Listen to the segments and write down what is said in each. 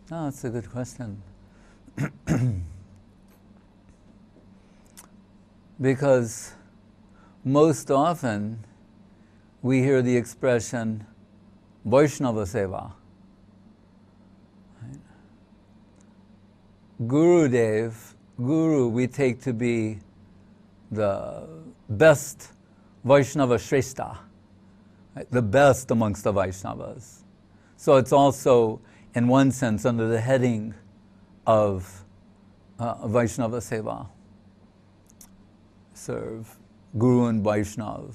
Oh, that's a good question. Because most often we hear the expression Vaishnava Seva. Right? Guru we take to be the best Vaishnava Shrestha, right? The best amongst the Vaishnavas. So it's also, in one sense, under the heading of Vaishnava Seva. Serve Guru and Vaishnav.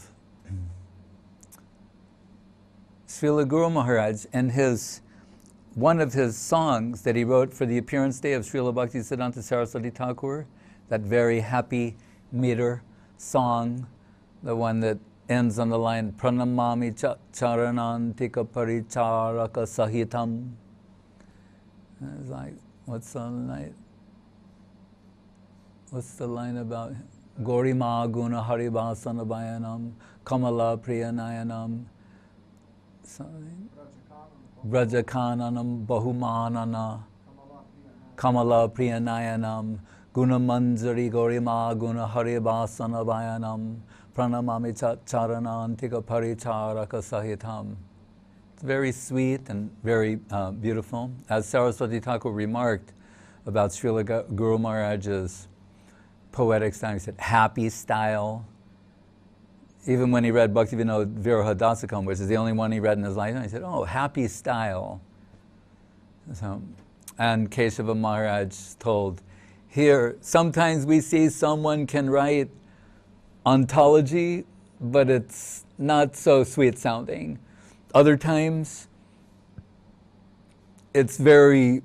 Srila Guru Maharaj, in one of his songs that he wrote for the appearance day of Srila Bhaktisiddhanta Saraswati Thakur, that very happy meter song, the one that ends on the line, Pranamami charanantika paricharaka sahitam. It's like, what's the line about? Gorima guna haribasana bayanam, kamala priyanayanam, Brajakananam bahumanana, kamala priyanayanam, gunamanjari gorima guna haribasana bayanam, pranamami charanantika paricharaka sahitam. It's very sweet and very beautiful. As Saraswati Thakur remarked about Srila Guru Maharaj's poetic style, he said, happy style. Even when he read Bhaktivinoda Virahadasakam, which is the only one he read in his lifetime, he said, oh, happy style. So, and Keshava Maharaj told, here, sometimes we see someone can write ontology, but it's not so sweet sounding. Other times, it's very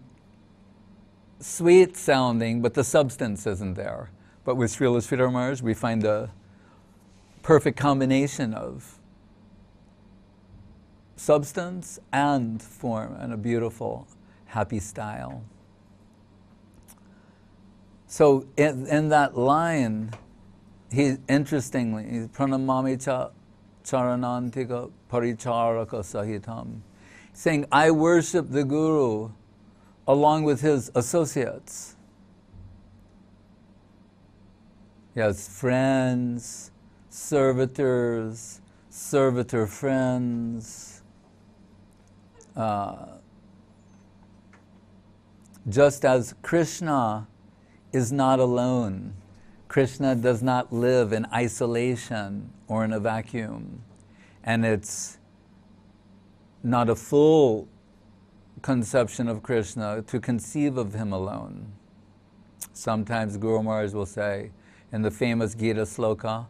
sweet sounding, but the substance isn't there. But with Srila Sridhar Maharaj, we find a perfect combination of substance and form, and a beautiful, happy style. So in that line, interestingly, pranamami charanantika paricharaka sahitam, saying, I worship the Guru along with his associates. He has friends, servitors, servitor friends. Just as Krishna is not alone, Krishna does not live in isolation or in a vacuum. And it's not a full conception of Krishna to conceive of him alone. Sometimes Guru Maharaj will say, in the famous Gita sloka,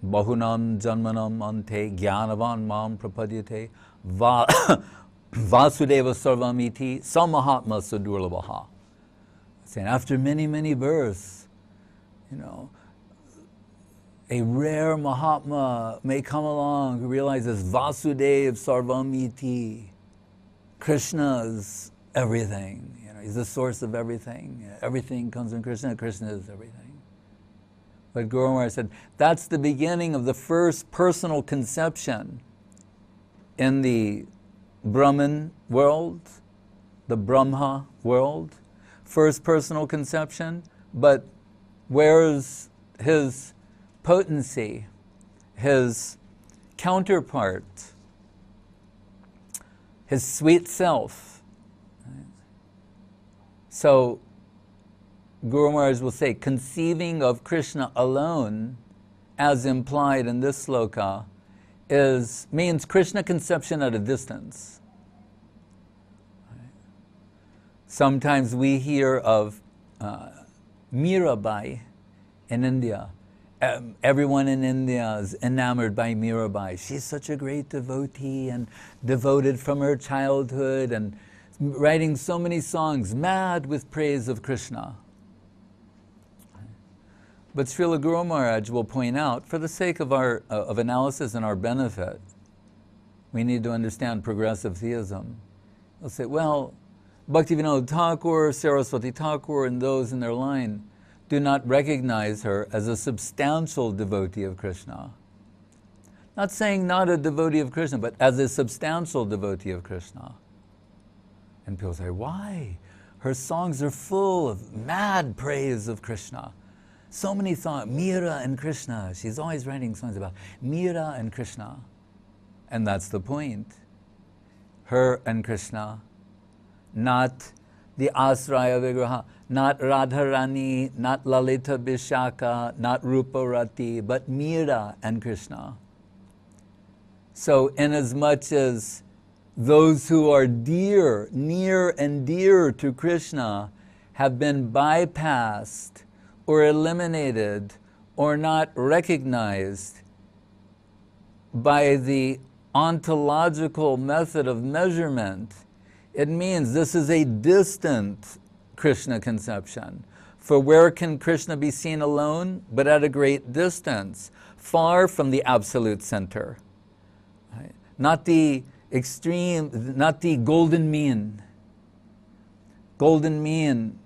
Bahunam janmanam ante jnanavan mam prapadyate vasudeva sarvamiti samahatma sudurlabhaha. Saying after many, many births, a rare Mahatma may come along who realizes Vasudeva Sarvamiti. Krishna is everything. He's the source of everything. Everything comes from Krishna. Krishna is everything. But Guru Maharaj said, that's the beginning of the first personal conception in the Brahman world, the Brahma world. First personal conception, but where's his potency, his counterpart, his sweet self? So Guru Maharaj will say, conceiving of Krishna alone, as implied in this sloka, means Krishna conception at a distance. Sometimes we hear of Mirabai in India. Everyone in India is enamored by Mirabai. She's such a great devotee and devoted from her childhood and writing so many songs, mad with praise of Krishna. But Srila Guru Maharaj will point out, for the sake of of analysis and our benefit, we need to understand progressive theism. They'll say, well, Bhaktivinoda Thakur, Saraswati Thakur, and those in their line do not recognize her as a substantial devotee of Krishna. Not saying not a devotee of Krishna, but as a substantial devotee of Krishna. And people say, why? Her songs are full of mad praise of Krishna. So many songs, Mira and Krishna. She's always writing songs about Mira and Krishna. And that's the point. Her and Krishna, not the Asraya Vigraha, not Radharani, not Lalita Vishaka, not Rupa Rati, but Mira and Krishna. So inasmuch as those who are dear, near and dear to Krishna have been bypassed or eliminated or not recognized by the ontological method of measurement, it means this is a distant Krishna conception. For where can Krishna be seen alone? But at a great distance, far from the absolute center. Right? Not the extreme, not the golden mean. Golden mean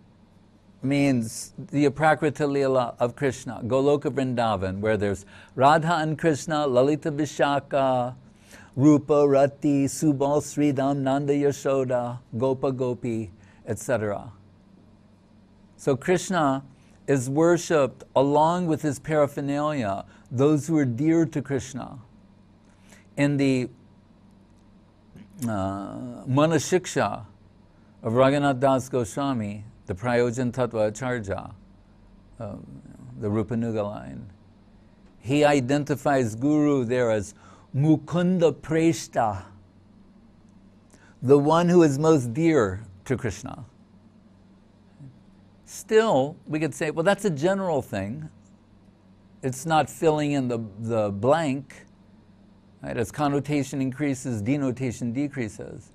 means the Aprakrita Leela of Krishna, Goloka Vrindavan, where there's Radha and Krishna, Lalita Vishaka, Rupa, Rati, Subal, Sridham, Nanda Yashoda, Gopa Gopi, etc. So Krishna is worshipped along with his paraphernalia, those who are dear to Krishna. In the Manashiksha of Raghunath Das Goswami, the Prayojan Tattva Acharya, the Rupanuga line, he identifies Guru there as Mukunda Preshta, the one who is most dear to Krishna. Still, we could say, well, that's a general thing. It's not filling in the blank. Right? As connotation increases, denotation decreases.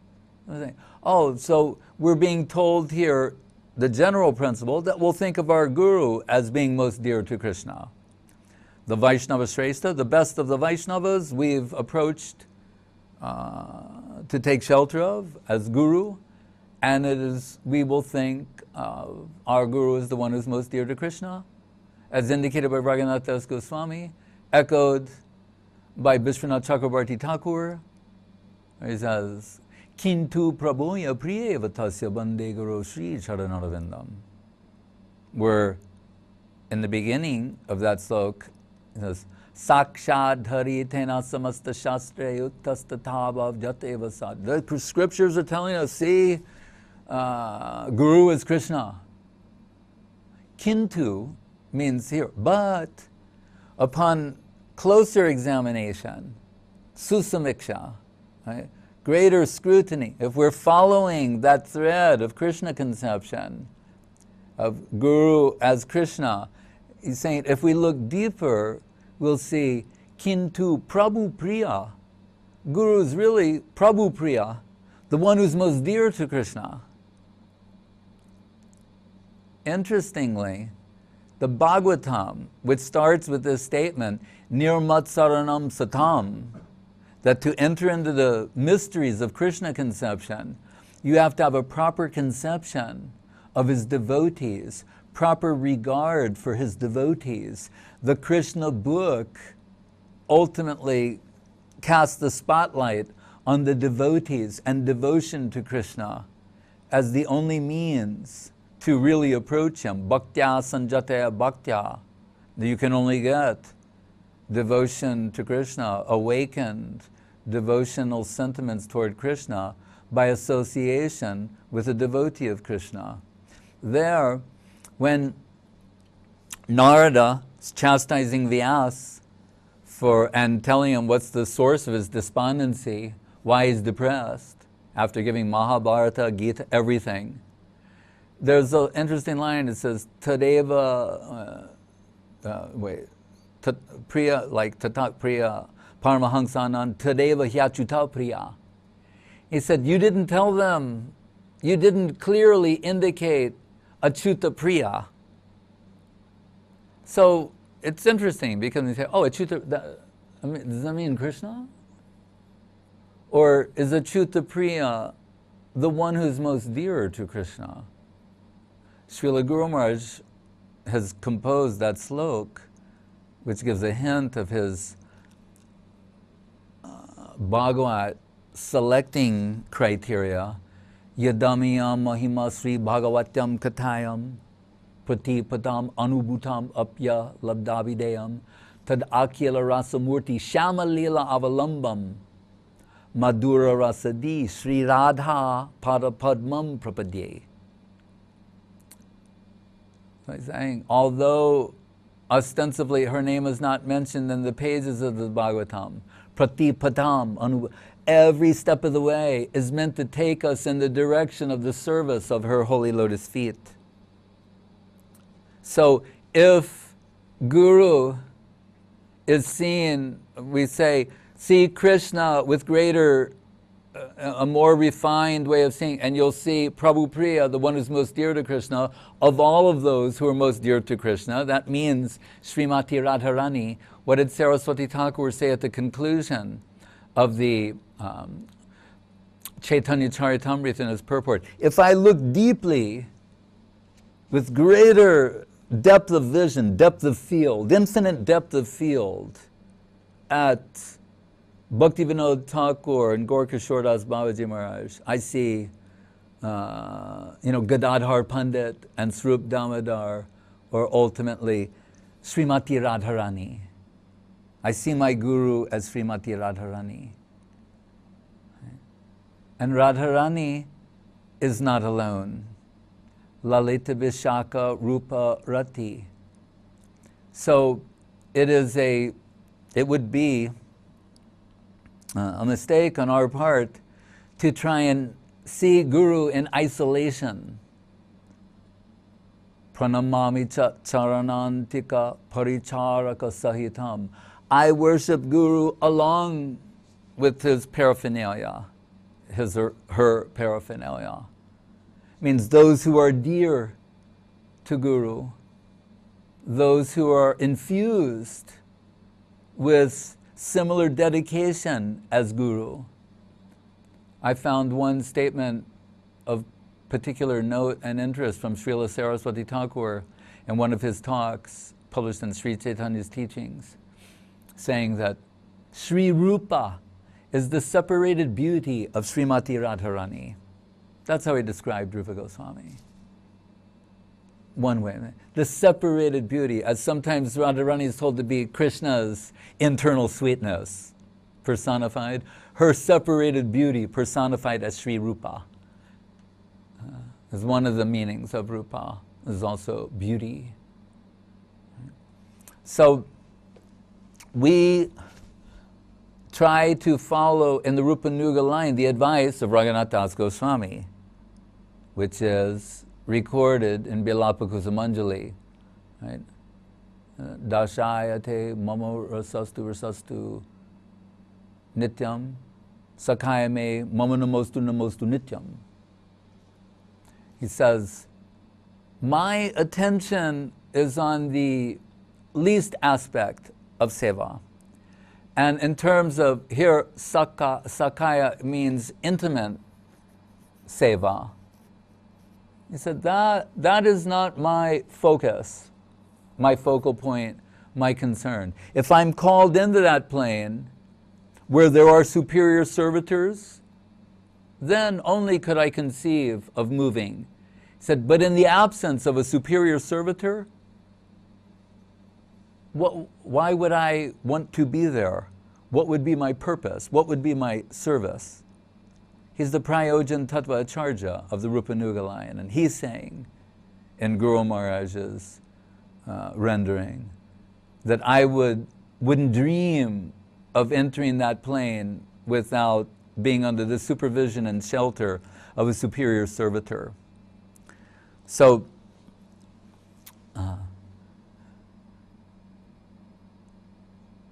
Oh, so we're being told here the general principle that we'll think of our Guru as being most dear to Krishna. The Vaishnava Shrestha, the best of the Vaishnavas, we've approached to take shelter of as Guru, and it is, we will think our Guru is the one who's most dear to Krishna, as indicated by Raghunath Das Goswami, echoed by Vishwanath Chakrabarti Thakur. He says, Kintu Prabhuya Priyeva Tasya Bande Guru Sri Charanaravidam. Where in the beginning of that slok, it says, Sakshad Hari Tena Samasta Shastre Uttastathabhav Jateva Sad. The scriptures are telling us, see, Guru is Krishna. Kintu means here, but upon closer examination, susamiksha, right? Greater scrutiny, if we're following that thread of Krishna conception, of Guru as Krishna, he's saying if we look deeper, we'll see Kintu Prabhu Priya. Guru is really Prabhu Priya, the one who's most dear to Krishna. Interestingly, the Bhagavatam, which starts with this statement, Nirmat Saranam Satam, that to enter into the mysteries of Krishna conception, you have to have a proper conception of his devotees, proper regard for his devotees. The Krishna book ultimately casts the spotlight on the devotees and devotion to Krishna as the only means to really approach him. Bhaktya sanjataya bhaktya. You can only get devotion to Krishna, awakened devotional sentiments toward Krishna by association with a devotee of Krishna. There, when Narada is chastising Vyasa and telling him what's the source of his despondency, why he's depressed, after giving Mahabharata, Gita, everything, there's an interesting line that says, Tadeva, Priya, like Tatak Priya, Paramahansanan, Tadeva Hyachuta Priya. He said, you didn't tell them, you didn't clearly indicate Achyuta Priya. So it's interesting because they say, oh, Achyuta, does that mean Krishna? Or is Achyuta Priya the one who's most dear to Krishna? Srila Guru Maharaj has composed that slok, which gives a hint of his Bhagavat selecting criteria. Yadamiyam Mahima Sri Bhagavatam Kathayam Pratipadam Anubhutam Apya Labdavideyam Tad Akhila Rasamurti Shamalila Avalambam Madhura Rasadi Sri Radha Padapadmam Prapadye. So he's saying, although ostensibly her name is not mentioned in the pages of the Bhagavatam, Pratipadam, every step of the way is meant to take us in the direction of the service of her holy lotus feet. So if Guru is seen, we say, see Krishna with greater, a more refined way of seeing, and you'll see Prabhu Priya, the one who's most dear to Krishna, of all of those who are most dear to Krishna. That means Srimati Radharani. What did Saraswati Thakur say at the conclusion of the Chaitanya Charitamrita in his purport? If I look deeply, with greater depth of vision, depth of field, infinite depth of field, at Bhaktivinoda Thakur and Gaurkishore Das Babaji Maharaj, I see, Gadadhar Pandit and Swarup Damodar, or ultimately Srimati Radharani. I see my Guru as Srimati Radharani. And Radharani is not alone. Lalita Vishaka Rupa Rati. So it would be a mistake on our part to try and see Guru in isolation. Pranamami charanantika paricharaka sahitam. I worship Guru along with his paraphernalia, his or her paraphernalia. Means those who are dear to Guru, those who are infused with similar dedication as Guru. I found one statement of particular note and interest from Srila Saraswati Thakur in one of his talks published in Sri Chaitanya's teachings, saying that Sri Rupa is the separated beauty of Srimati Radharani. That's how he described Rupa Goswami. One way. The separated beauty, as sometimes Radharani is told to be Krishna's internal sweetness personified, her separated beauty personified as Sri Rupa. Is one of the meanings of Rupa, is also beauty. So we try to follow in the Rupa Nuga line the advice of Raghunath Das Goswami, which is recorded in Bilapa Kusumanjali, right? Dashayate mamo rasastu nityam sakayame mama namostu nityam. He says, my attention is on the least aspect of seva. And in terms of, here, sakaya means intimate seva. He said, that is not my focus, my focal point, my concern. If I'm called into that plane where there are superior servitors, then only could I conceive of moving. He said, but in the absence of a superior servitor, why would I want to be there? What would be my purpose? What would be my service? He's the Prayojan Tattva Acharya of the Rupa Nuga line, and he's saying in Guru Maharaj's rendering that I wouldn't dream of entering that plane without being under the supervision and shelter of a superior servitor. So,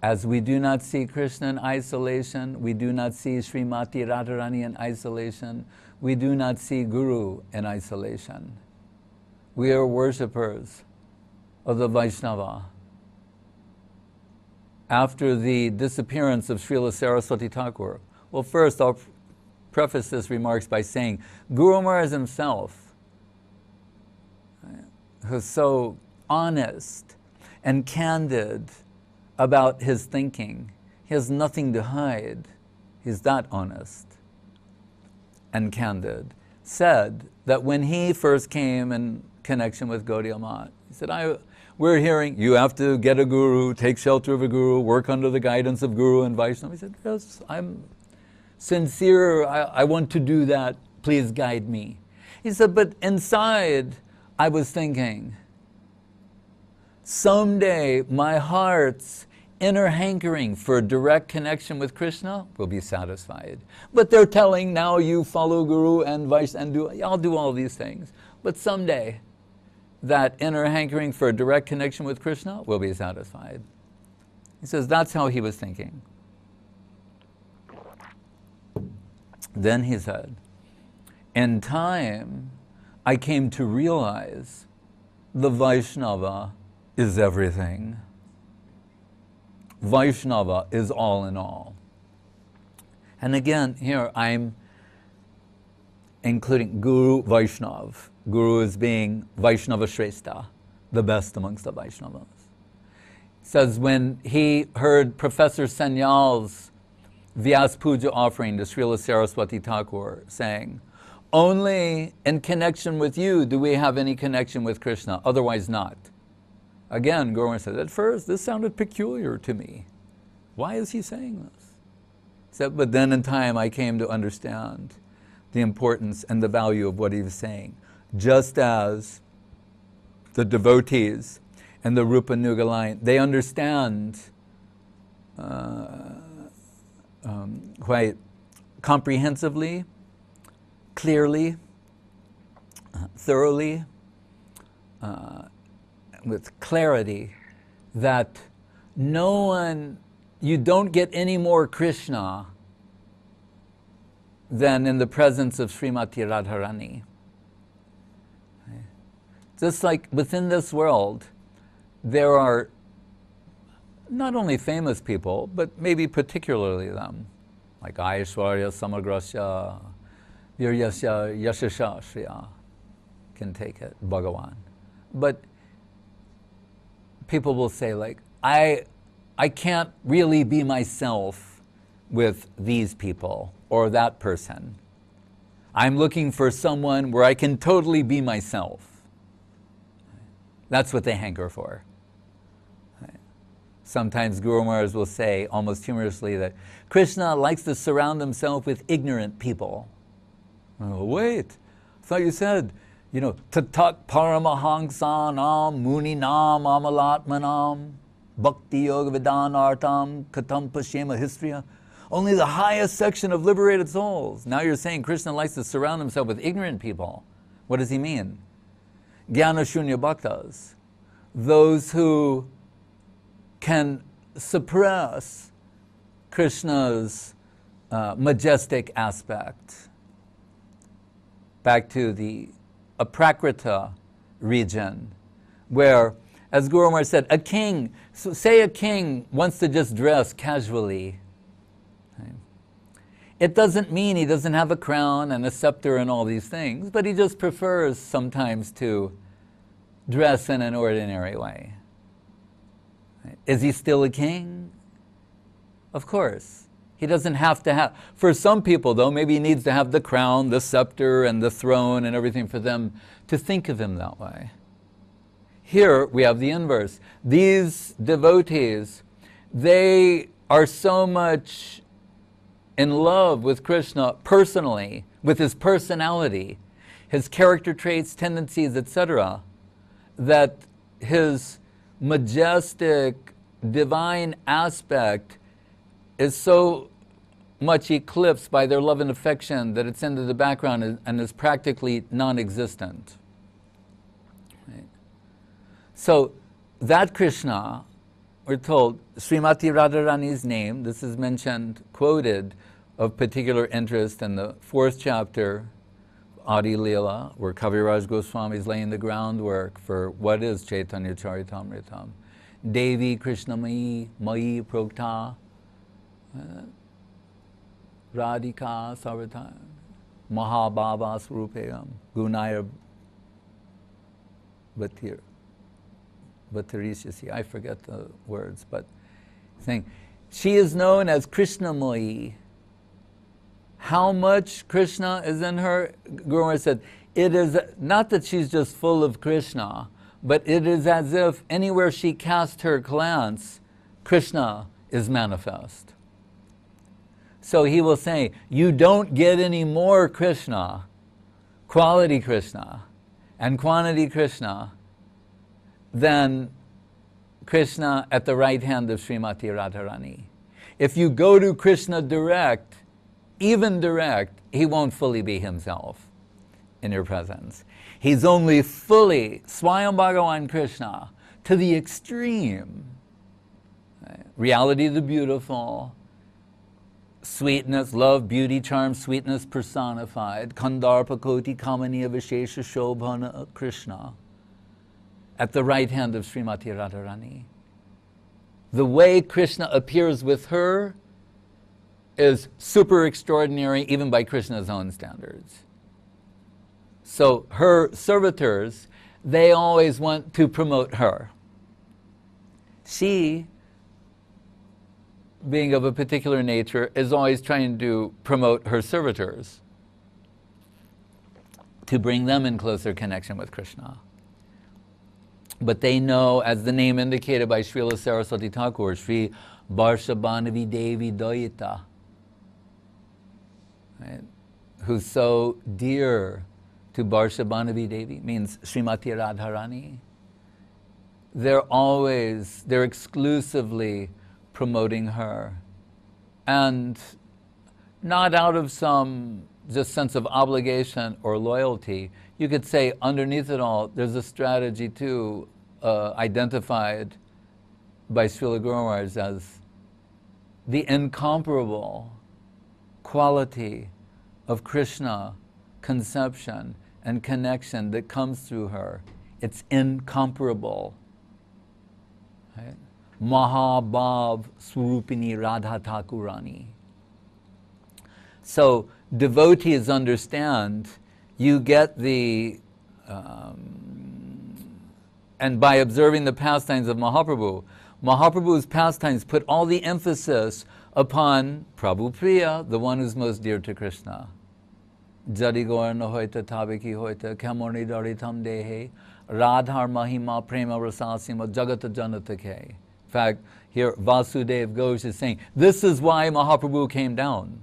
as we do not see Krishna in isolation, we do not see Srimati Radharani in isolation, we do not see Guru in isolation. We are worshippers of the Vaishnava. After the disappearance of Srila Saraswati Thakur, well, first I'll preface this remarks by saying Guru Maharaj himself, who's so honest and candid about his thinking, he has nothing to hide. He's that honest and candid. said that when he first came in connection with Gaudiya Math, he said, we're hearing you have to get a guru, take shelter of a guru, work under the guidance of guru and Vaishnava. He said, yes, I'm sincere, I want to do that, please guide me. He said, but inside I was thinking, someday my heart's inner hankering for direct connection with Krishna will be satisfied. But they're telling, now you follow Guru and Vaishnava, and I'll do all these things. But someday, that inner hankering for direct connection with Krishna will be satisfied. He says that's how he was thinking. Then he said, in time, I came to realize the Vaishnava is everything. Vaishnava is all in all. And again, here I'm including Guru Vaishnav. Guru is being Vaishnava Shrestha, the best amongst the Vaishnavas. Says when he heard Professor Sanyal's Vyas Puja offering to Srila Saraswati Thakur saying, only in connection with you do we have any connection with Krishna, otherwise not. Again, Guru said, at first this sounded peculiar to me. Why is he saying this? He said, but then in time I came to understand the importance and the value of what he was saying. Just as the devotees and the Rupa Nuga line, they understand quite comprehensively, clearly, thoroughly, with clarity, that no one, you don't get any more Krishna than in the presence of Srimati Radharani. Just like within this world, there are not only famous people, but maybe particularly them, like Aishwarya Samagrasya, Viryasya Yashasha Shriya, can take it, Bhagavan. But people will say like, I can't really be myself with these people or that person. I'm looking for someone where I can totally be myself. That's what they hanker for. Sometimes Guru Maharaj will say, almost humorously, that Krishna likes to surround himself with ignorant people. Oh, wait, I thought you said, tatat paramahansanam muninam amalatmanam bhakti yoga vidanartam katam pashyema histriya. Only the highest section of liberated souls. Now you're saying Krishna likes to surround himself with ignorant people. What does he mean? Jnana Shunya Bhaktas, those who can suppress Krishna's majestic aspect. Back to the Aprakrita region, where, as Guru Maharaj said, a king, so say a king wants to just dress casually. It doesn't mean he doesn't have a crown and a scepter and all these things, but he just prefers sometimes to dress in an ordinary way. Is he still a king? Of course. He doesn't have to have, for some people though, maybe he needs to have the crown, the scepter, and the throne and everything for them to think of him that way. Here we have the inverse. These devotees, they are so much in love with Krishna personally, with his personality, his character traits, tendencies, etc., that his majestic, divine aspect is so much eclipsed by their love and affection that it's into the background and is practically non-existent. Right? So that Krishna, we're told, Srimati Radharani's name, this is mentioned, quoted, of particular interest in the 4th chapter, Adi Leela, where Kaviraj Goswami is laying the groundwork for what is Chaitanya Charitamritam. Devi Krishna Mai Prokta Radhika Sarvata Mahabhava Swarupayam Gunaya Bhattarishasi. I forget the words, but saying she is known as Krishnamai. How much Krishna is in her? Guru Maharaj said, it is not that she's just full of Krishna, but it is as if anywhere she cast her glance, Krishna is manifest. So he will say, you don't get any more Krishna, quality Krishna, and quantity Krishna than Krishna at the right hand of Srimati Radharani. If you go to Krishna direct, even direct, he won't fully be himself in your presence. He's only fully Swayam Bhagavan Krishna to the extreme. Right? Reality of the beautiful, sweetness, love, beauty, charm, sweetness personified, Kandarpa Koti Kamaniya Vishesha Shobhana Krishna, at the right hand of Srimati Radharani. The way Krishna appears with her is super extraordinary, even by Krishna's own standards. So her servitors, they always want to promote her. She, being of a particular nature, is always trying to promote her servitors to bring them in closer connection with Krishna. But they know, as the name indicated by Srila Saraswati Thakur, Sri Varshabhanavi Devi Dayita, right, who's so dear to Varshabhanavi Devi, means Srimati Radharani. They're exclusively promoting her. And not out of some just sense of obligation or loyalty. You could say underneath it all, there's a strategy too, identified by Srila Guru Maharaj as the incomparable quality of Krishna conception and connection that comes through her. It's incomparable. Right? Mahabhav Swarupini Radha Thakurani. So devotees understand, you get the, and by observing the pastimes of Mahaprabhu, Mahaprabhu's pastimes put all the emphasis upon Prabhu Priya, the one who's most dear to Krishna. Jadi Gaurana Hoita Tabiki Hoita Kamoni Daritam Dehe Radhar Mahima Prema Rasasima Jagata Janatake. In fact, here Vasudev Ghosh is saying, this is why Mahaprabhu came down.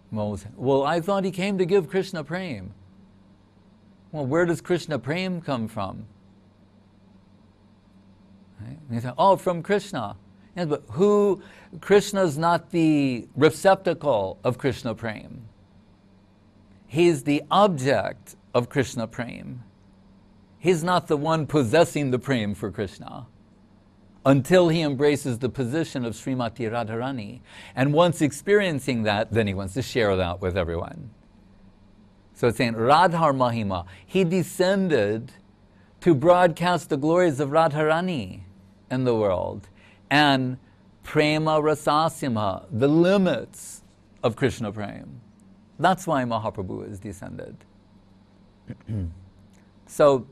Well, I thought he came to give Krishna Prem. Well, where does Krishna Prem come from? Right? And he said, oh, from Krishna. Yes, but who? Krishna's not the receptacle of Krishna Prem. He's the object of Krishna Prem. He's not the one possessing the Prem for Krishna until he embraces the position of Srimati Radharani. And once experiencing that, then he wants to share that with everyone. So it's saying Radhar Mahima. He descended to broadcast the glories of Radharani in the world. And Prema Rasasimha, the limits of Krishna Prem. That's why Mahaprabhu is descended. So,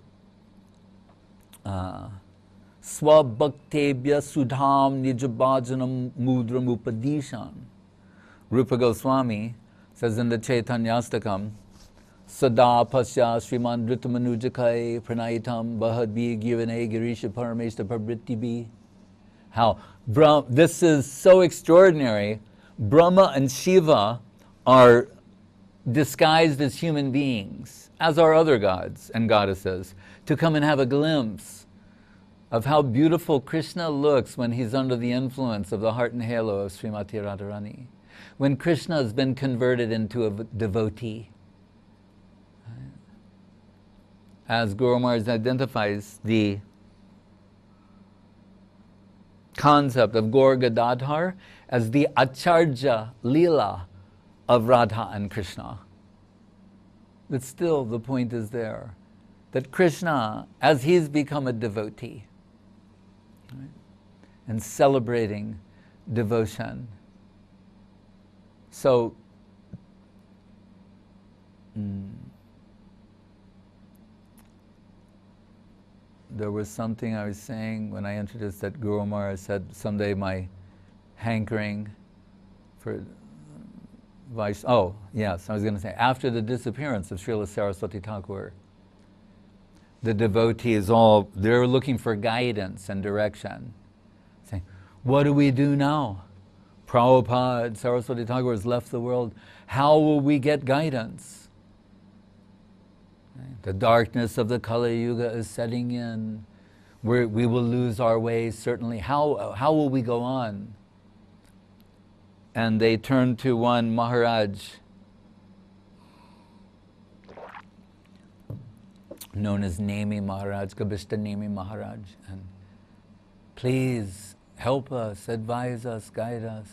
Swabhaktebhya Sudham Nijabhajanam Mudram Upadishan. Rupa Goswami says in the Chaitanyastakam, Sada Pasya Sriman Dritamanujakaye Pranaitam Bahadbi Givane Girisha Parameshta Pabrittibi. How this is so extraordinary. Brahma and Shiva are disguised as human beings, as are other gods and goddesses, to come and have a glimpse of how beautiful Krishna looks when he's under the influence of the heart and halo of Srimati Radharani. When Krishna has been converted into a devotee. As Guru Maharaj identifies the concept of Gaur Gadadhar as the Acharya Leela of Radha and Krishna. But still the point is there, that Krishna, as he's become a devotee, right, and celebrating devotion. So, there was something I was saying when I introduced that Guru Maharaj said, someday my hankering for Oh, yes, I was going to say, after the disappearance of Srila Saraswati Thakur, the devotees they're looking for guidance and direction. Saying, what do we do now? Prabhupada, Saraswati Thakur has left the world. How will we get guidance? The darkness of the Kali Yuga is setting in. We will lose our way, certainly. How will we go on? And they turned to one Maharaj, known as Nemi Maharaj, Kabishta Nemi Maharaj. And please help us, advise us, guide us.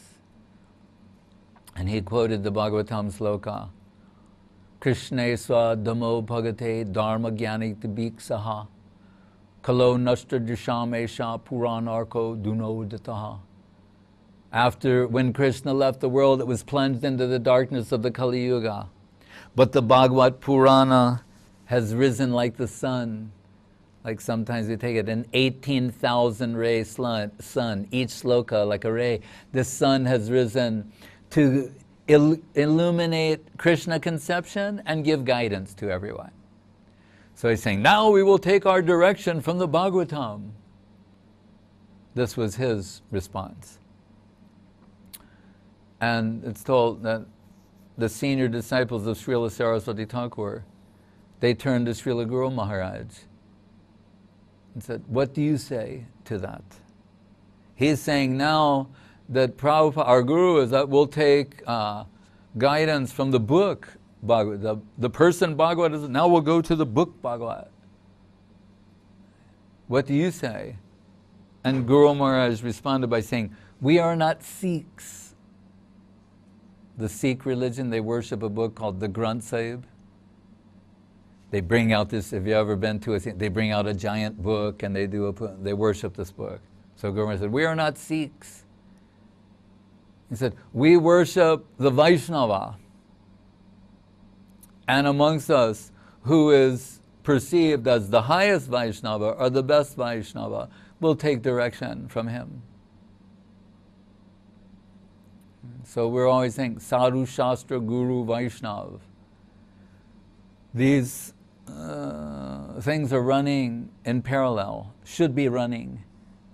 And he quoted the Bhagavatam sloka, Krishna swa damo bhagate dharma jnani tibiksaha kalo nashtra dushamesha puranarko dunodataha. When Krishna left the world, it was plunged into the darkness of the Kali Yuga. But the Bhagavad Purana has risen like the sun. Like sometimes we take it, an 18,000 ray sun, each sloka like a ray. The sun has risen to illuminate Krishna conception and give guidance to everyone. So he's saying, now we will take our direction from the Bhagavatam. This was his response. And it's told that the senior disciples of Srila Saraswati Thakur, they turned to Srila Guru Maharaj and said, what do you say to that? He's saying now that Prabhupada, our Guru, is that we'll take guidance from the book Bhagavad. The person Bhagavad is, now we'll go to the book Bhagavad. What do you say? And Guru Maharaj responded by saying, we are not Sikhs. The Sikh religion, they worship a book called the Granth Sahib. They bring out this, if you've ever been to they bring out a giant book and they worship this book. So Guru Maharaj said, we are not Sikhs. He said, we worship the Vaishnava. And amongst us, who is perceived as the highest Vaishnava or the best Vaishnava, will take direction from him. So we're always saying, Sadhu, Shastra, Guru, Vaishnav. These things are running in parallel, should be running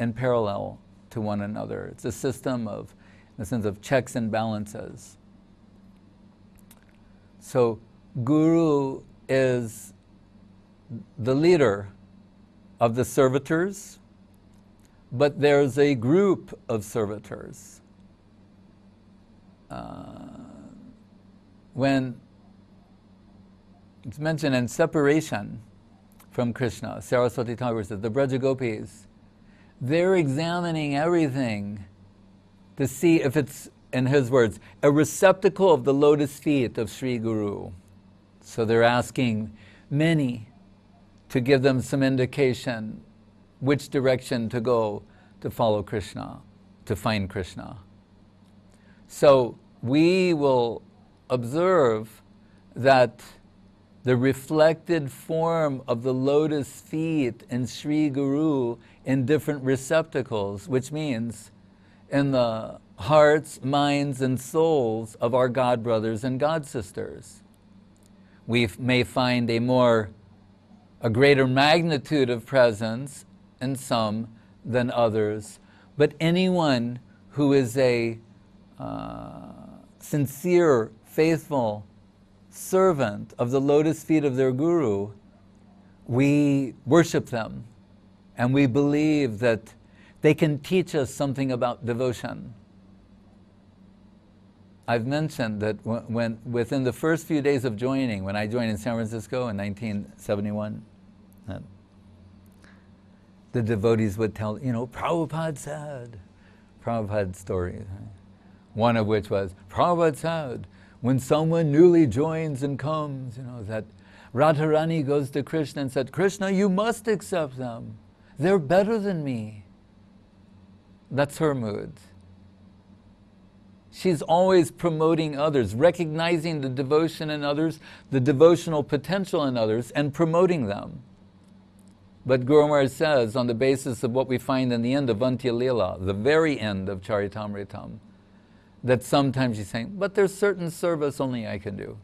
in parallel to one another. It's a system of, in the sense of checks and balances. So Guru is the leader of the servitors, but there's a group of servitors. When it's mentioned in separation from Krishna, Saraswati Thakur says, the Braja Gopis, they're examining everything to see if it's, in his words, a receptacle of the lotus feet of Sri Guru. So they're asking many to give them some indication which direction to go to follow Krishna, to find Krishna. So we will observe that the reflected form of the lotus feet in Sri Guru in different receptacles, which means in the hearts, minds, and souls of our God brothers and God sisters. We may find a greater magnitude of presence in some than others, but anyone who is a sincere, faithful servant of the lotus feet of their Guru, we worship them and we believe that they can teach us something about devotion. I've mentioned that within the first few days of joining, when I joined in San Francisco in 1971, the devotees would tell, Prabhupada said, Prabhupada stories. One of which was, Prabhupada said, when someone newly joins and comes, that Radharani goes to Krishna and said, Krishna, you must accept them. They're better than me. That's her mood. She's always promoting others, recognizing the devotion in others, the devotional potential in others, and promoting them. But Guru Maharaj says, on the basis of what we find in the end of Antya Lila, the very end of Charitamritam, that sometimes she's saying, but there's certain service only I can do.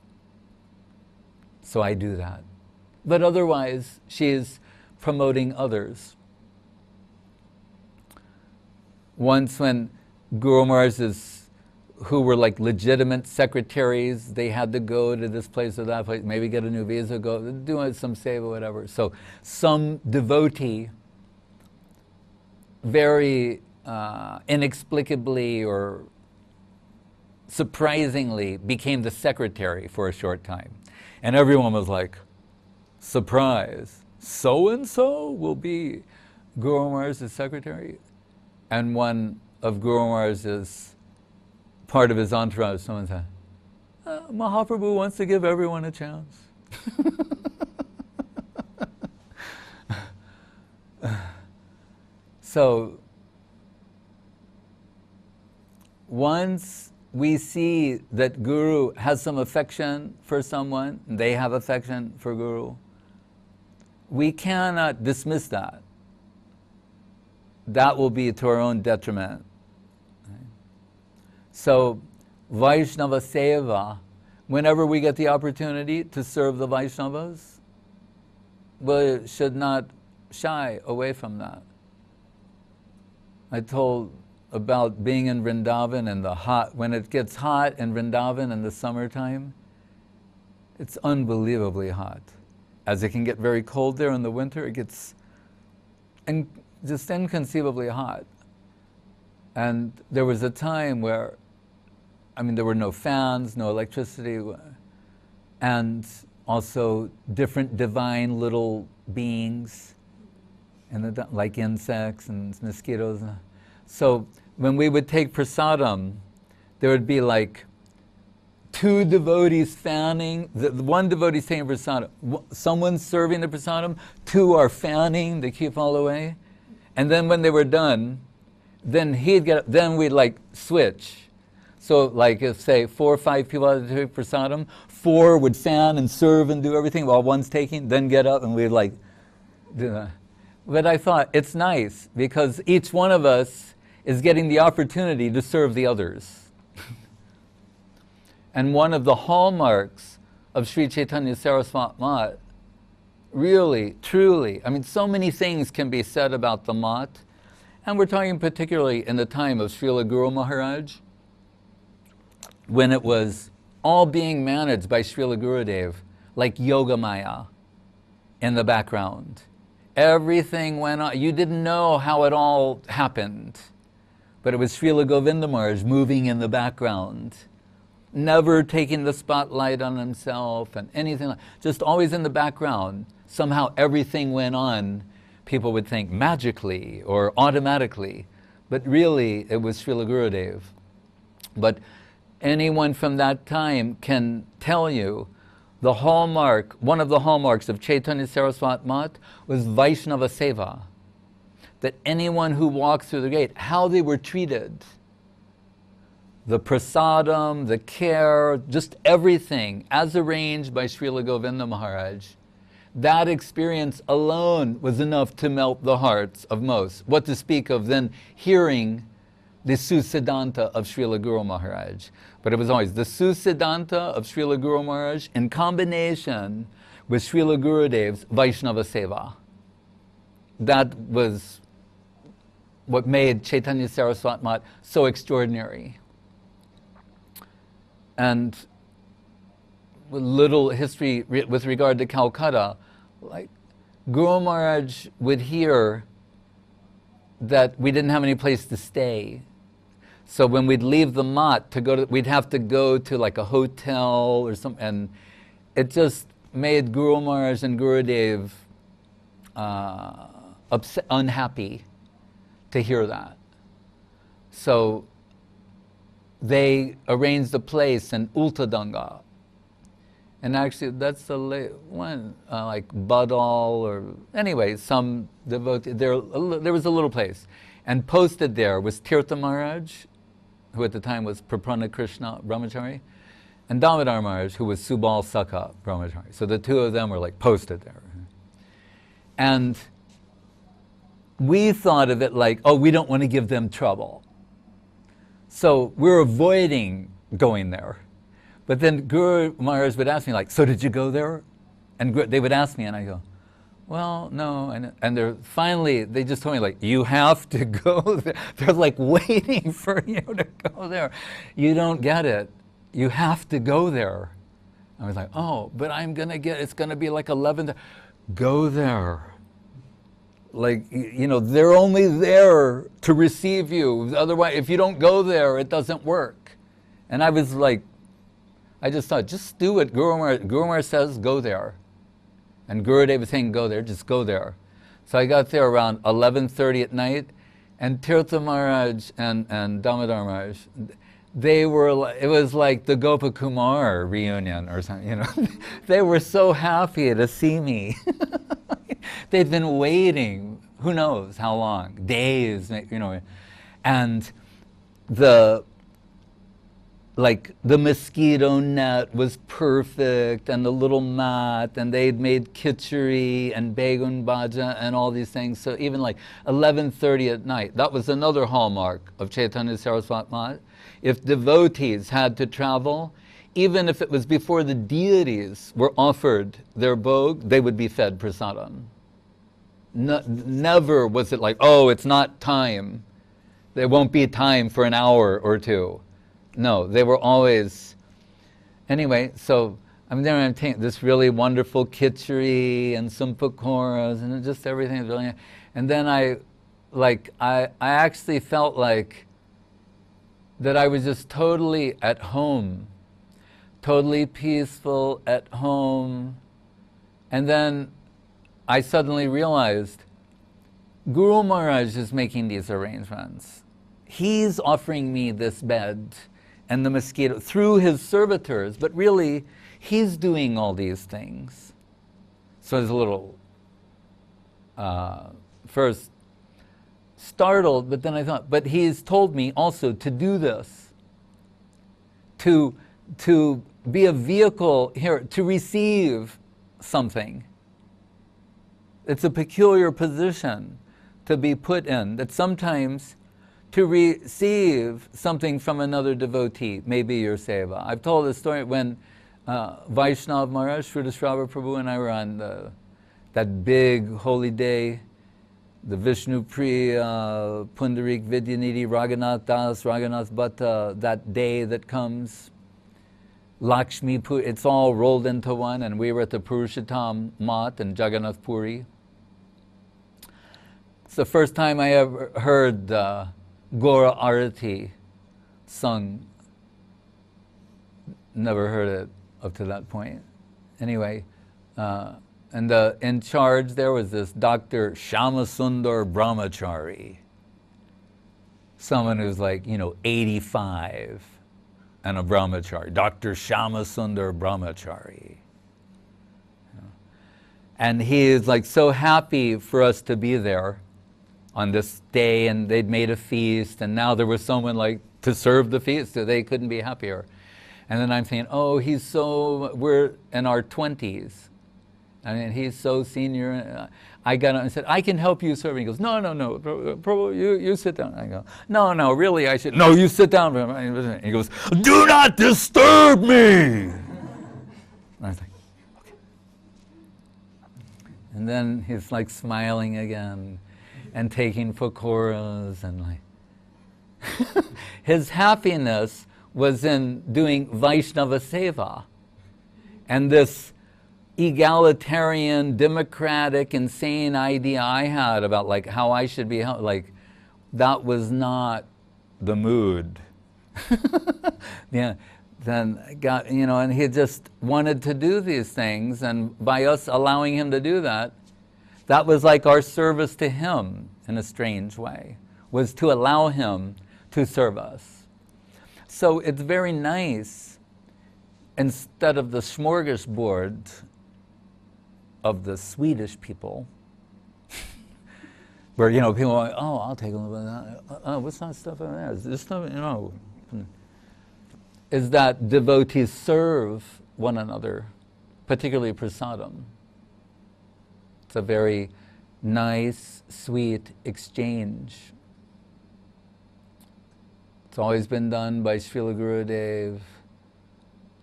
So I do that. But otherwise, she is promoting others. Once when Guru Maharaj's, who were like legitimate secretaries, they had to go to this place or that place, maybe get a new visa, go do some seva, whatever. So some devotee very inexplicably or surprisingly became the secretary for a short time. And everyone was like, surprise, so-and-so will be Guru Maharaj's secretary? And one of Guru Maharaj's, part of his entourage, someone said, Mahaprabhu wants to give everyone a chance. So, once we see that Guru has some affection for someone, they have affection for Guru, we cannot dismiss that. That will be to our own detriment. Right? So, Vaishnava Seva, whenever we get the opportunity to serve the Vaishnavas, we should not shy away from that. I told about being in Vrindavan and the hot, when it gets hot in Vrindavan in the summertime, it's unbelievably hot. As it can get very cold there in the winter, it gets just inconceivably hot. And there was a time where, there were no fans, no electricity, and also different divine little beings, and like insects and mosquitoes. So when we would take prasadam, there would be like 2 devotees fanning, the one devotee taking prasadam, someone's serving the prasadam, 2 are fanning to keep all away. And then when they were done, then he'd get up, then we'd like switch. So like if say 4 or 5 people had to take prasadam, 4 would fan and serve and do everything while one's taking, then get up and we'd like do that. But I thought it's nice because each one of us is getting the opportunity to serve the others. And one of the hallmarks of Sri Chaitanya Saraswat Mat, really, truly, so many things can be said about the Mat, and we're talking particularly in the time of Srila Guru Maharaj, when it was all being managed by Srila Gurudev, like Yoga Maya in the background. Everything went on. You didn't know how it all happened, but it was Srila Govinda Maharaj moving in the background, never taking the spotlight on himself and anything like, just always in the background. Somehow everything went on, people would think magically or automatically, but really it was Srila Gurudev. But anyone from that time can tell you the hallmark, one of the hallmarks of Chaitanya Saraswat Mat was Vaishnava Seva. That anyone who walked through the gate, how they were treated, the prasadam, the care, just everything as arranged by Srila Govinda Maharaj, that experience alone was enough to melt the hearts of most. What to speak of then hearing the Susiddhanta of Srila Guru Maharaj. But it was always the Susiddhanta of Srila Guru Maharaj in combination with Srila Gurudev's Vaishnava Seva. That was what made Chaitanya Saraswat Mat so extraordinary. And with little history with regard to Calcutta, like Guru Maharaj would hear that we didn't have any place to stay. So when we'd leave the Mat to go to, we'd have to go to like a hotel or something, and it just made Guru Maharaj and Gurudev unhappy to hear that. So they arranged a place in Ultadanga. And actually that's the one, like Badal or, anyway, some devotee, there was a little place. And posted there was Tirtha Maharaj, who at the time was Prapanna Krishna Brahmachari, and Damodar Maharaj, who was Subal Sakha Brahmachari. So the 2 of them were like posted there. And we thought of it like, oh, we don't want to give them trouble. So we're avoiding going there. But then Guru Maharaj would ask me like, so did you go there? And they would ask me and I go, well, no. And finally, they just told me like, you have to go there. They're like waiting for you to go there. You don't get it. You have to go there. I was like, oh, but it's gonna be like 11. Go there. Like, they're only there to receive you. Otherwise, if you don't go there, it doesn't work. And I was like, I just thought, just do it. Guru Maharaj says, go there. And Gurudev was saying, go there, just go there. So I got there around 11:30 at night, and Tirtha Maharaj and Damodar Maharaj, it was like the Gopakumar reunion or something, They were so happy to see me. They'd been waiting, who knows how long, days, and the mosquito net was perfect, and the little mat, and they'd made khichdi and begun bhaja and all these things. So even like 11:30 at night, that was another hallmark of Chaitanya Saraswati Math. If devotees had to travel, even if it was before the deities were offered their bhog, they would be fed prasadam. Never was it like, oh, it's not time. There won't be time for an hour or two. No, they were always... Anyway, so I'm there and I'm taking this really wonderful khichdi and some pakoras and just everything is really... And then I actually felt like that I was just totally at home, totally peaceful at home. And then I suddenly realized Guru Maharaj is making these arrangements. He's offering me this bed and the mosquito through his servitors, but really he's doing all these things. So I was a little first startled, but then I thought, but he's told me also to do this, to be a vehicle here, to receive something. It's a peculiar position to be put in, that sometimes to receive something from another devotee may be your seva. I've told this story when Vaishnava Maharaj, Sridhar Prabhu and I were on that big holy day, the Vishnu Priya, Pundarik Vidyanidhi, Raghunath Das, Raghunath Bhatta, that day that comes, Lakshmi, it's all rolled into one, and we were at the Purushottam Mat in Jagannath Puri. It's the first time I ever heard Gora Arati sung. Never heard it up to that point. Anyway, and in charge there was this Dr. Shyamasundar Brahmachari, someone who's like, 85 and a brahmachari, Dr. Shyamasundar Brahmachari. And he is like so happy for us to be there on this day, and they'd made a feast, and now there was someone like to serve the feast, so they couldn't be happier. And then I'm saying, oh, we're in our 20s. I mean, he's so senior. I got up and said, I can help you serve. He goes, no, Prabhu, you sit down. I go, no, really, I should. No, you sit down. He goes, do not disturb me. And I was like, okay. And then he's like smiling again and taking pakoras and like. His happiness was in doing Vaishnava Seva. And this egalitarian, democratic, insane idea I had about like how I should be, like that was not the mood. Yeah, then got, and he just wanted to do these things, and by us allowing him to do that, that was like our service to him in a strange way, was to allow him to serve us. So it's very nice, instead of the smorgasbord of the Swedish people, where, people are like, oh, I'll take a little bit of that. Oh, what's that stuff over there? Is this stuff, is that devotees serve one another, particularly prasadam. It's a very nice, sweet exchange. It's always been done by Srila Gurudev,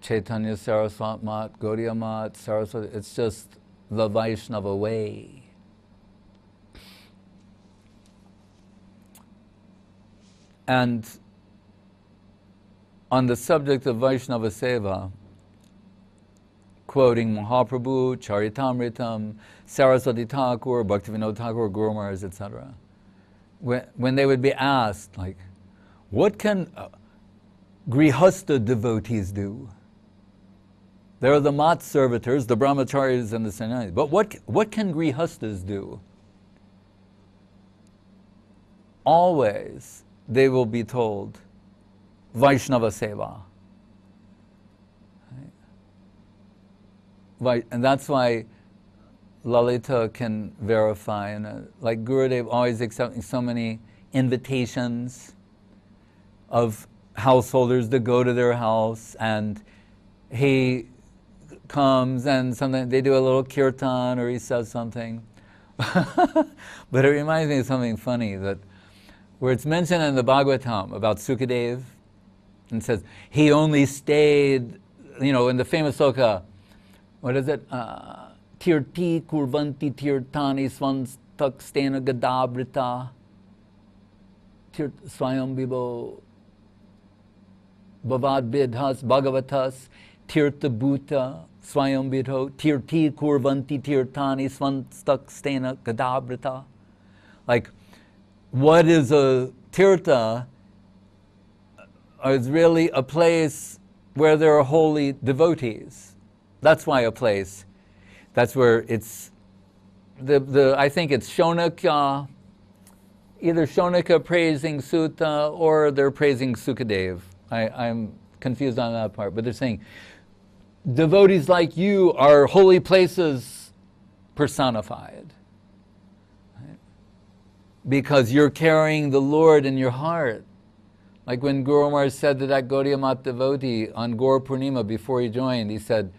Chaitanya Saraswat Mat, Gaudiya Mat, Saraswati. It's just the Vaishnava way. And on the subject of Vaishnava Seva, quoting Mahaprabhu, Charitamritam, Saraswati Thakur, Bhaktivinoda Thakur, Guru Maharaj, etc. When they would be asked, like, what can Grihastha devotees do? There are the mat servitors, the brahmacharis and the sannyasis, but what can Grihasthas do? Always they will be told, Vaishnava Seva. Right? And that's why Lalita can verify, and like Gurudev always accepting so many invitations of householders to go to their house, and he comes and sometimes they do a little kirtan or he says something. But it reminds me of something funny, that where it's mentioned in the Bhagavatam about Sukadev, and says he only stayed, in the famous sloka, what is it? Tirti kurvanti tirtani svanstak stena gadabrita swayam bibo bhavad bidhas bhagavatas tirta bhuta swayam bidho tirti kurvanti tirtani svanstak stena gadabrita. Like, what is a tirta? Is really a place where there are holy devotees. That's why a place. That's where it's I think it's Shonaka, either Shonaka praising Sutta or they're praising Sukadev. I'm confused on that part, but they're saying devotees like you are holy places personified. Right? Because you're carrying the Lord in your heart. Like when Guru Maharaj said to that Gaudiya Mat devotee on Gaur Purnima before he joined, he said,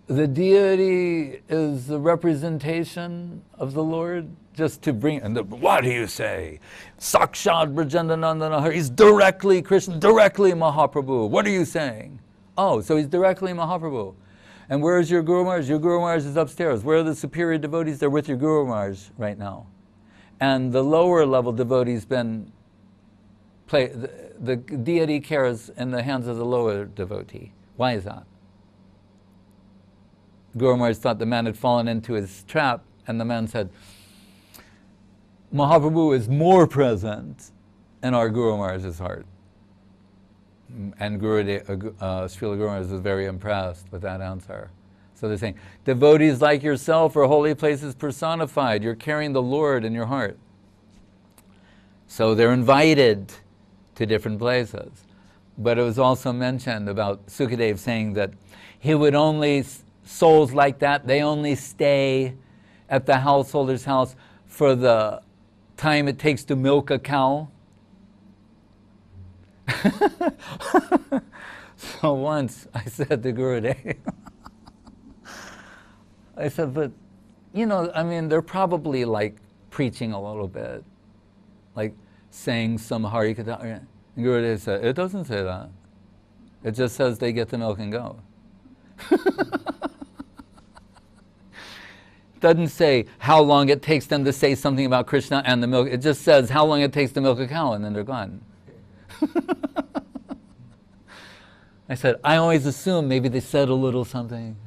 the deity is the representation of the Lord, just to bring, and what do you say? Sakshat Brajandanandana, he's directly Krishna, directly Mahaprabhu. What are you saying? Oh, so he's directly Mahaprabhu. And where is your Guru Maharaj? Your Guru Maharaj is upstairs. Where are the superior devotees? They're with your Guru Maharaj right now. And the lower level devotees the deity cares in the hands of the lower devotee. Why is that? Guru Maharaj thought the man had fallen into his trap, and the man said, Mahaprabhu is more present in our Guru Maharaj's heart. And Srila Guru Maharaj was very impressed with that answer. So they're saying, devotees like yourself are holy places personified. You're carrying the Lord in your heart. So they're invited to different places. But it was also mentioned about Sukadev saying that he would only, souls like that, they only stay at the householder's house for the time it takes to milk a cow. So once I said to Gurudev, I said, but, they're probably like preaching a little bit, like saying some Harikatha. And Gurudev said, it doesn't say that. It just says they get the milk and go. Doesn't say how long it takes them to say something about Krishna and the milk. It just says how long it takes to milk a cow, and then they're gone. I said, I always assume maybe they said a little something.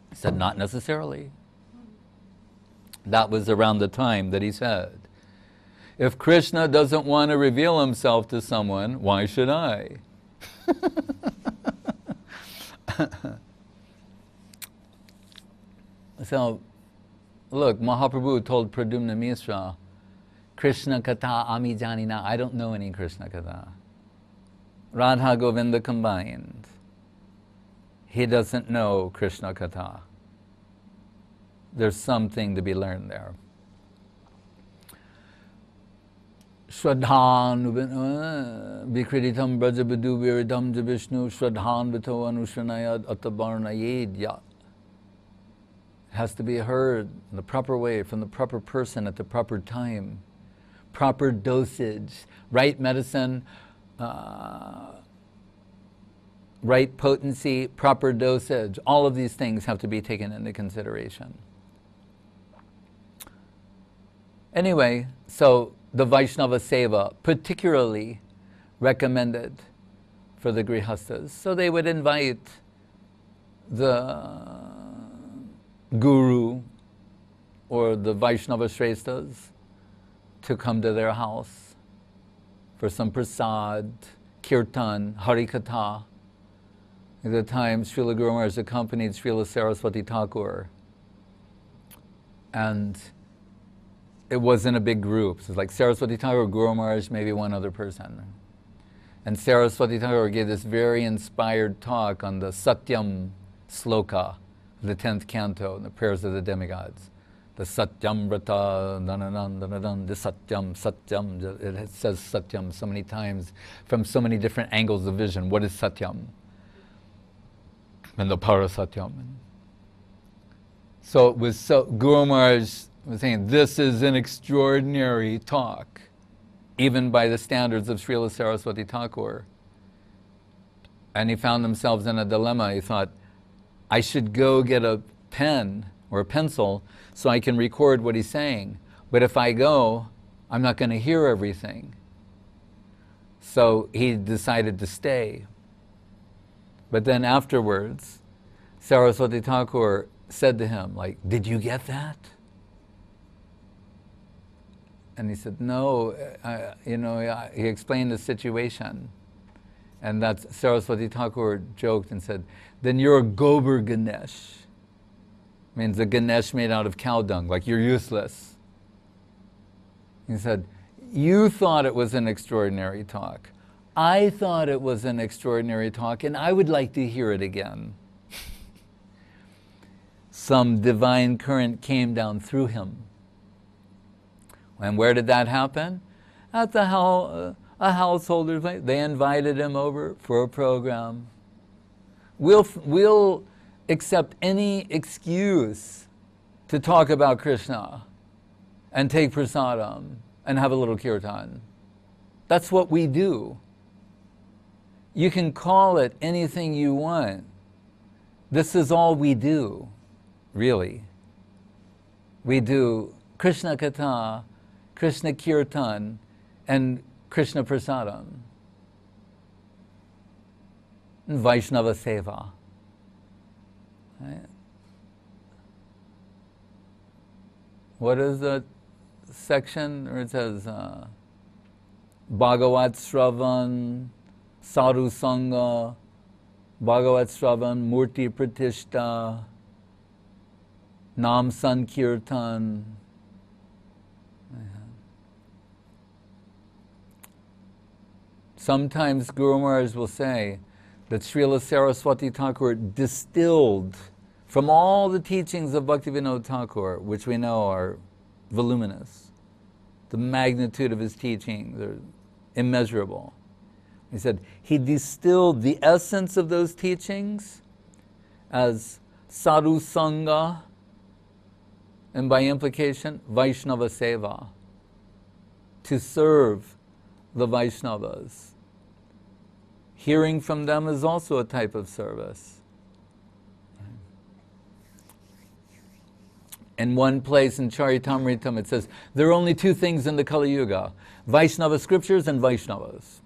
He said, not necessarily. That was around the time that he said, if Krishna doesn't want to reveal himself to someone, why should I? So, look, Mahaprabhu told Pradyumna Mishra, Krishna Katha Ami Janina, I don't know any Krishna Katha. Radha Govinda combined. He doesn't know Krishna Katha. There's something to be learned there. Shraddhan Vikreditam Brajabadu Viridam Jabishnu Shraddhan Vito Anushranayad Atabarnayed Yat. Has to be heard in the proper way, from the proper person at the proper time. proper dosage, right medicine, right potency, proper dosage. All of these things have to be taken into consideration. Anyway, so the Vaishnava Seva, particularly recommended for the Grihasthas. So they would invite the Guru or the Vaishnava Shrestha's to come to their house for some prasad, kirtan, harikatha. At the time, Srila Guru Maharaj accompanied Srila Saraswati Thakur. And it wasn't a big group. So it was like Saraswati Thakur, Guru Maharaj, maybe one other person. And Saraswati Thakur gave this very inspired talk on the Satyam sloka, the 10th canto, the prayers of the demigods. The Satyam Vrata, the Satyam, Satyam. It says Satyam so many times from so many different angles of vision. What is Satyam? And the Parasatyam. So it was so, Guru Maharaj was saying, this is an extraordinary talk, even by the standards of Srila Saraswati Thakur. And he found himself in a dilemma. He thought, I should go get a pen or a pencil so I can record what he's saying. But if I go, I'm not going to hear everything. So he decided to stay. But then afterwards, Saraswati Thakur said to him, like, did you get that? And he said, no, he explained the situation. And that's Saraswati Thakur joked and said, then you're a Gobar Ganesh. Means a Ganesh made out of cow dung, like you're useless. He said, you thought it was an extraordinary talk. I thought it was an extraordinary talk, and I would like to hear it again. Some divine current came down through him. And where did that happen? At the a householder's place. They invited him over for a program. We'll accept any excuse to talk about Krishna and take prasadam and have a little kirtan. That's what we do. You can call it anything you want. This is all we do, really. We do Krishna Katha, Krishna Kirtan, and Krishna Prasadam. And Vaishnava Seva. Right? What is the section where it says Bhagavat Shravan, Sadhu Sangha, Bhagavat Shravan, Murti Pratishta, Nam Sankirtan. Sometimes Guru Maharaj will say that Srila Saraswati Thakur distilled from all the teachings of Bhaktivinoda Thakur, which we know are voluminous. The magnitude of his teachings are immeasurable. He said he distilled the essence of those teachings as Sadhu Sangha, and by implication, Vaishnava Seva, to serve the Vaishnavas. Hearing from them is also a type of service. In one place in Charitamritam it says, there are only two things in the Kali Yuga, Vaishnava scriptures and Vaishnavas.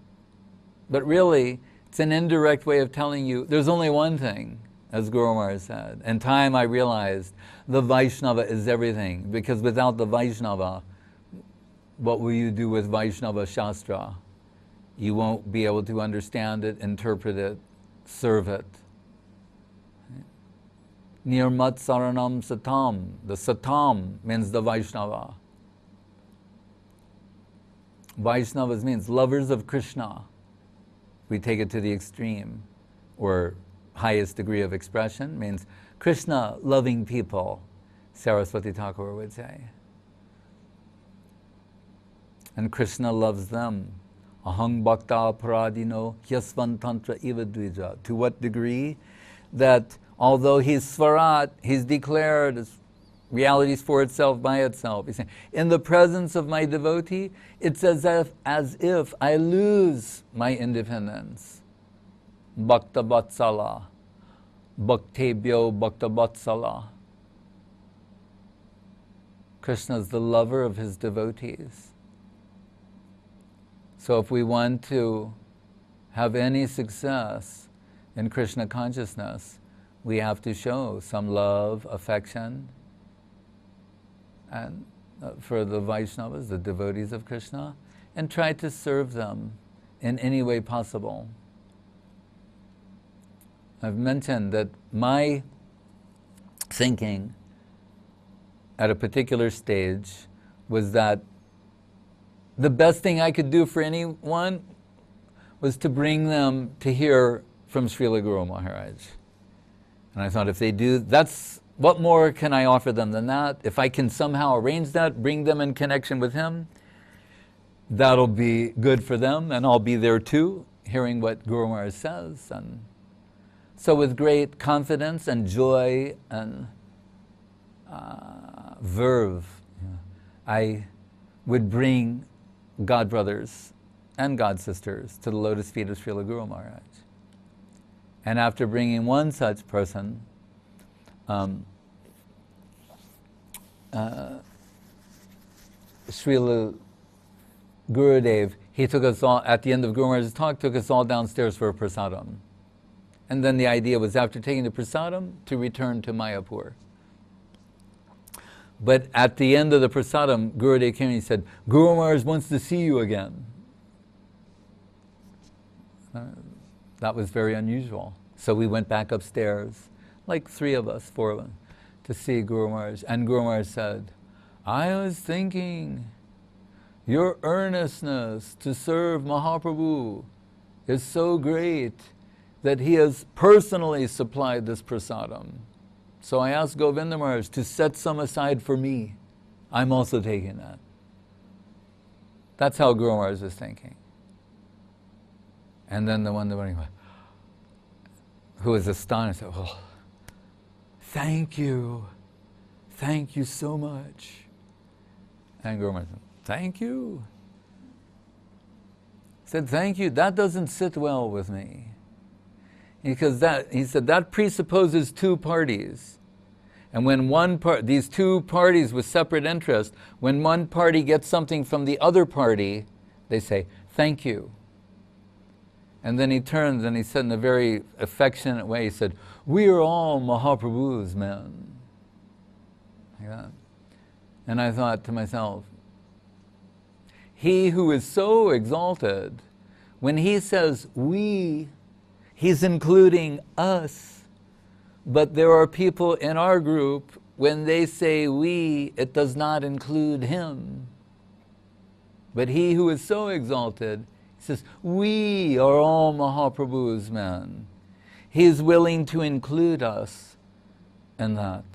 But really, it's an indirect way of telling you there's only one thing, as Guru Maharaj said. In time I realized the Vaishnava is everything, because without the Vaishnava, what will you do with Vaishnava Shastra? You won't be able to understand it, interpret it, serve it. Nirmat Saranam Satam. The Satam means the Vaishnava. Vaishnavas means lovers of Krishna. We take it to the extreme, or highest degree of expression, means Krishna loving people, Saraswati Thakur would say. And Krishna loves them. Ahang bhakta paradino yasvan tantra iva dvija. To what degree? That although he's Svarat, he's declared as Reality is for itself, by itself. He's saying, in the presence of my devotee, it's as if I lose my independence. Bhakta Vatsala. Bhaktebhyo Bhakta Vatsala. Krishna is the lover of his devotees. So if we want to have any success in Krishna consciousness, we have to show some love, affection, and for the Vaishnavas, the devotees of Krishna, and try to serve them in any way possible. I've mentioned that my thinking at a particular stage was that the best thing I could do for anyone was to bring them to hear from Srila Guru Maharaj. And I thought, if they do, what more can I offer them than that? If I can somehow arrange that, bring them in connection with him, that'll be good for them, and I'll be there too, hearing what Guru Maharaj says. And so with great confidence and joy and verve, I would bring God brothers and God sisters to the lotus feet of Srila Guru Maharaj. And after bringing one such person, Srila Gurudev, he took us all, at the end of Guru Maharaj's talk, took us all downstairs for a prasadam. And then the idea was, after taking the prasadam, to return to Mayapur. But at the end of the prasadam, Gurudev came and he said, Guru Maharaj wants to see you again. That was very unusual. So we went back upstairs, like 3 of us, 4 of us, to see Guru Maharaj. And Guru Maharaj said, I was thinking, your earnestness to serve Mahaprabhu is so great that he has personally supplied this prasadam. So I asked Govinda Maharaj to set some aside for me. I'm also taking that. That's how Guru Maharaj was thinking. And then the one who was astonished said, oh, thank you so much. And Guru Maharaj said, thank you. He said, thank you, that doesn't sit well with me. Because he said, that presupposes 2 parties. And when these 2 parties with separate interests, when one party gets something from the other party, they say, thank you. And then he turned and he said in a very affectionate way, he said, we are all Mahaprabhu's men. Like that. And I thought to myself, he who is so exalted, when he says we, he's including us. But there are people in our group, when they say we, it does not include him. But he who is so exalted, he says, we are all Mahaprabhu's men. He is willing to include us in that.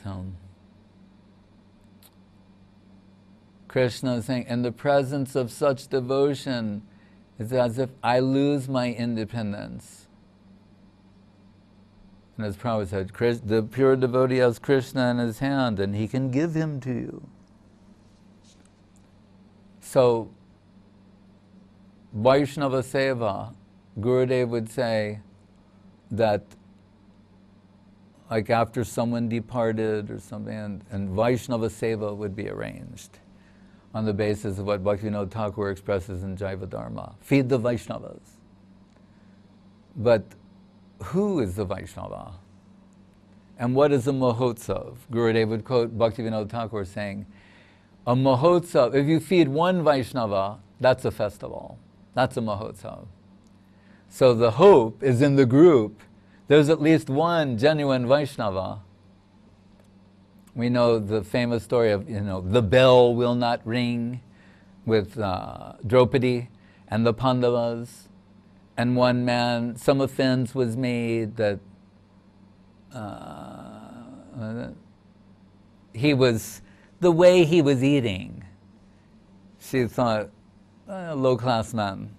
So, Krishna is saying, in the presence of such devotion, it's as if I lose my independence. And as Prabhupada said, the pure devotee has Krishna in his hand and he can give him to you. So, Vaishnava Seva, Gurudev would say that, like after someone departed or something, and Vaishnava Seva would be arranged on the basis of what Bhaktivinoda Thakur expresses in Jaiva Dharma. Feed the Vaishnavas. But who is the Vaishnava? And what is a Mahotsav? Gurudev would quote Bhaktivinoda Thakur saying, a Mahotsav, if you feed one Vaishnava, that's a festival. That's a Mahotsav. So the hope is in the group. There's at least one genuine Vaishnava. We know the famous story of, the bell will not ring with Draupadi and the Pandavas. And one man, some offense was made that the way he was eating, she thought, a low-class man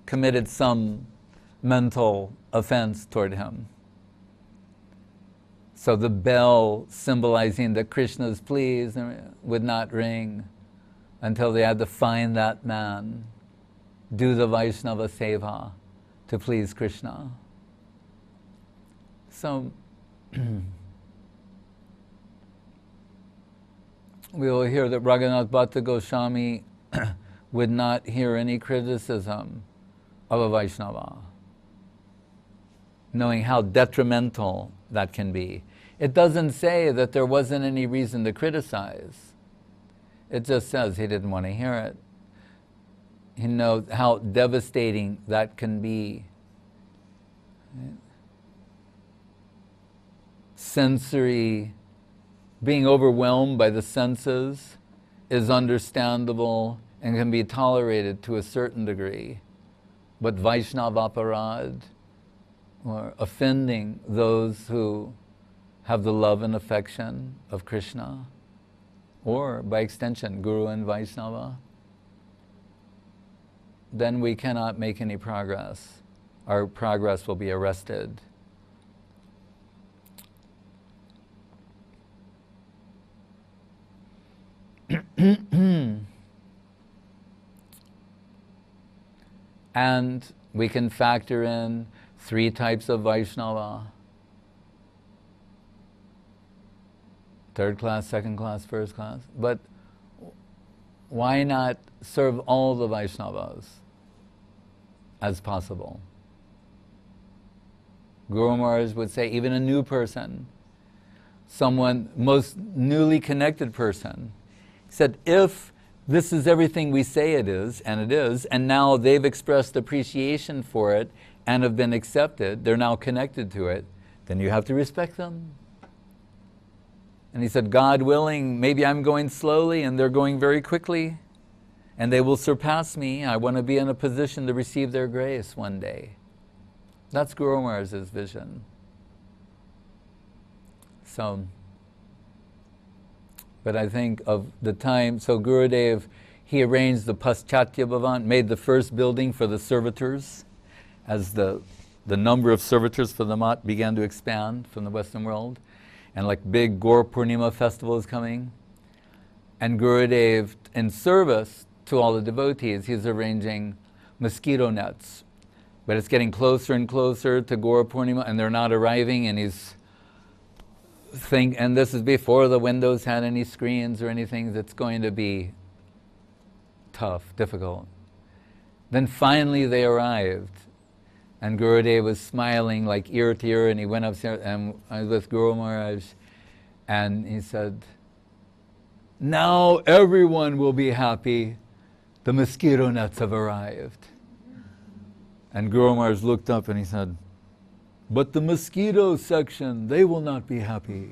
committed some mental offense toward him. So the bell symbolizing that Krishna is pleased would not ring until they had to find that man, do the Vaishnava Seva to please Krishna. So we will hear that Raghunath Bhatta Goswami would not hear any criticism of a Vaishnava, knowing how detrimental that can be. It doesn't say that there wasn't any reason to criticize. It just says he didn't want to hear it. He knows how devastating that can be. Right? Sensory, being overwhelmed by the senses is understandable and can be tolerated to a certain degree. But Vaishnava Aparad, or offending those who have the love and affection of Krishna, or by extension, Guru and Vaishnava, then we cannot make any progress. Our progress will be arrested. And we can factor in 3 types of Vaishnava: 3rd class, 2nd class, 1st class. But why not serve all the Vaishnavas as possible? Guru Maharaj would say, even a new person, someone most newly connected person, said, if this is everything we say it is, and now they've expressed appreciation for it and have been accepted, they're now connected to it, then you have to respect them. And he said, God willing, maybe I'm going slowly and they're going very quickly, and they will surpass me. I want to be in a position to receive their grace one day. That's Guru Maharaj's vision. So, but I think of the time, so Gurudev, he arranged the Paschatya Bhavan, made the first building for the servitors, as the number of servitors for the Mat began to expand from the Western world, and like big Gaur Purnima festival is coming. And Gurudev, in service to all the devotees, he's arranging mosquito nets. But it's getting closer and closer to Gaur Purnima, and they're not arriving, and he's and this is before the windows had any screens or anything. That's going to be tough, difficult. Then finally they arrived, and Gurudev was smiling like ear to ear, and he went upstairs, and I was with Guru Maharaj, and he said, now everyone will be happy. The mosquito nets have arrived. And Guru Maharaj looked up and he said, but the mosquito section, they will not be happy.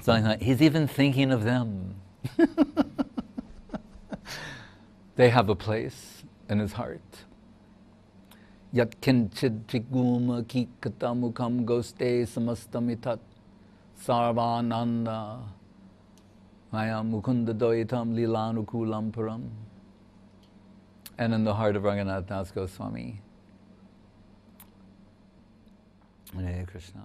So I thought, he's even thinking of them. They have a place in his heart. Yat kinchid triguma kikatamukam goste samastamitat sarvananda maya mukunda doitam lilanukulam param. And in the heart of Raghunath Das Goswami. Hare Krishna.